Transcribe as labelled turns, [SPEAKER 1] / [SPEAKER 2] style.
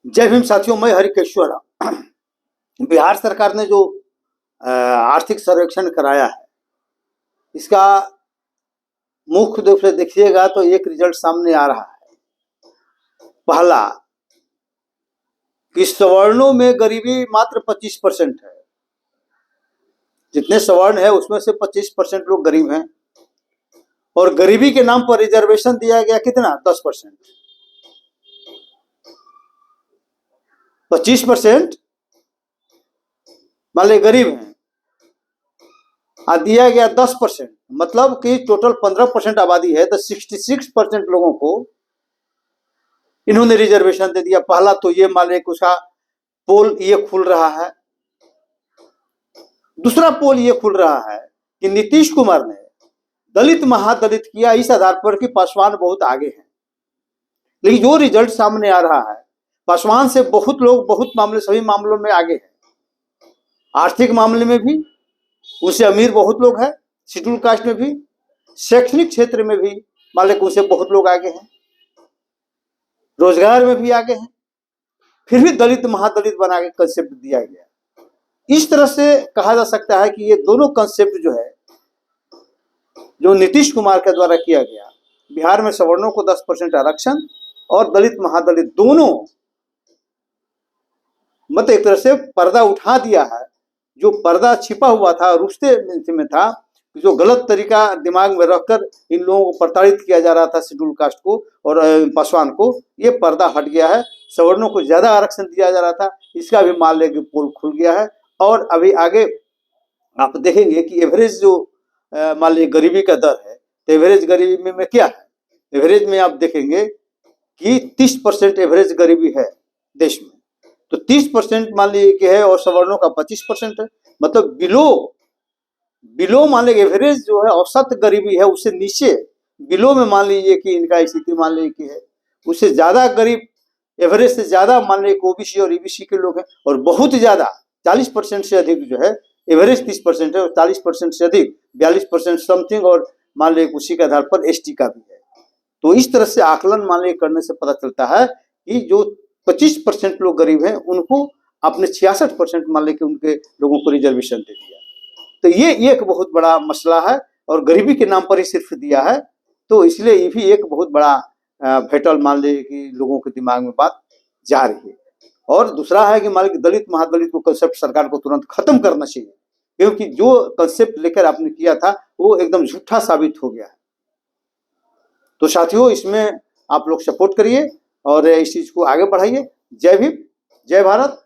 [SPEAKER 1] जय भीम साथियों, मैं हरिकेश्वर। बिहार सरकार ने जो आर्थिक सर्वेक्षण कराया है, इसका मुख्य रूप से देखिएगा तो एक रिजल्ट सामने आ रहा है। पहला कि सवर्णों में गरीबी मात्र 25% है। जितने सवर्ण है उसमें से 25% लोग गरीब हैं, और गरीबी के नाम पर रिजर्वेशन दिया गया कितना? 10%। 25% मान लीजिए गरीब हैं, दिया गया 10%, मतलब कि टोटल 15% आबादी है, तो 66% लोगों को इन्होंने रिजर्वेशन दे दिया। पहला तो ये मान लीजिए उसका पोल ये खुल रहा है। दूसरा पोल ये खुल रहा है कि नीतीश कुमार ने दलित महादलित किया इस आधार पर कि पासवान बहुत आगे हैं, लेकिन जो रिजल्ट सामने आ रहा है, पासवान से बहुत लोग बहुत मामले सभी मामलों में आगे हैं। आर्थिक मामले में भी उससे अमीर बहुत लोग हैं, शेड्यूल कास्ट में भी, शैक्षणिक क्षेत्र में भी मान लीजिए उससे बहुत लोग आगे हैं, रोजगार में भी आगे हैं, फिर भी दलित महादलित बना के कंसेप्ट दिया गया। इस तरह से कहा जा सकता है कि ये दोनों कंसेप्ट जो है, जो नीतीश कुमार के द्वारा किया गया, बिहार में सवर्णों को 10% आरक्षण और दलित महादलित दोनों, मतलब एक तरह से पर्दा उठा दिया है। जो पर्दा छिपा हुआ था, रुश्ते में था, जो गलत तरीका दिमाग में रखकर इन लोगों को प्रताड़ित किया जा रहा था, शेड्यूल कास्ट को और पासवान को, ये पर्दा हट गया है। सवर्णों को ज्यादा आरक्षण दिया जा रहा था, इसका भी मान लें कि पोल खुल गया है। और अभी आगे आप देखेंगे कि एवरेज जो मान लीजिए गरीबी का दर है, तो एवरेज गरीबी में क्या है? एवरेज में आप देखेंगे कि 30% एवरेज गरीबी है देश में, तो 30% मान लीजिए कि है, और सवर्णों का 25% है। मतलब बिलो मान लीजिए एवरेज जो है औसत गरीबी है, उससे नीचे बिलो में मान लीजिए कि इनका स्थिति मान लीजिए कि है, उससे ज्यादा गरीब, एवरेज से ज्यादा मान लीजिए ओबीसी और ईबीसी के लोग हैं, और बहुत ज्यादा 40% से अधिक जो है, एवरेज 30% है और 40% से अधिक 42% समथिंग, और मान लीजिए उसी के आधार पर एसटी का भी है। तो इस तरह से आकलन मान लीजिए करने से पता चलता है कि जो 25% लोग गरीब हैं, उनको आपने 66% मान लीजिए उनके लोगों को रिजर्वेशन दे दिया। तो ये एक बहुत बड़ा मसला है, और गरीबी के नाम पर ही सिर्फ दिया है, तो इसलिए ये भी एक बहुत बड़ा फेटल मान लीजिए कि लोगों के दिमाग में बात जा रही है। और दूसरा है कि मान लीजिए दलित महादलित को कंसेप्ट सरकार को तुरंत खत्म करना चाहिए, क्योंकि जो कंसेप्ट लेकर आपने किया था वो एकदम झूठा साबित हो गया है। तो साथियों, इसमें आप लोग सपोर्ट करिए और इस चीज को आगे बढ़ाइए। जय भीम, जय भारत।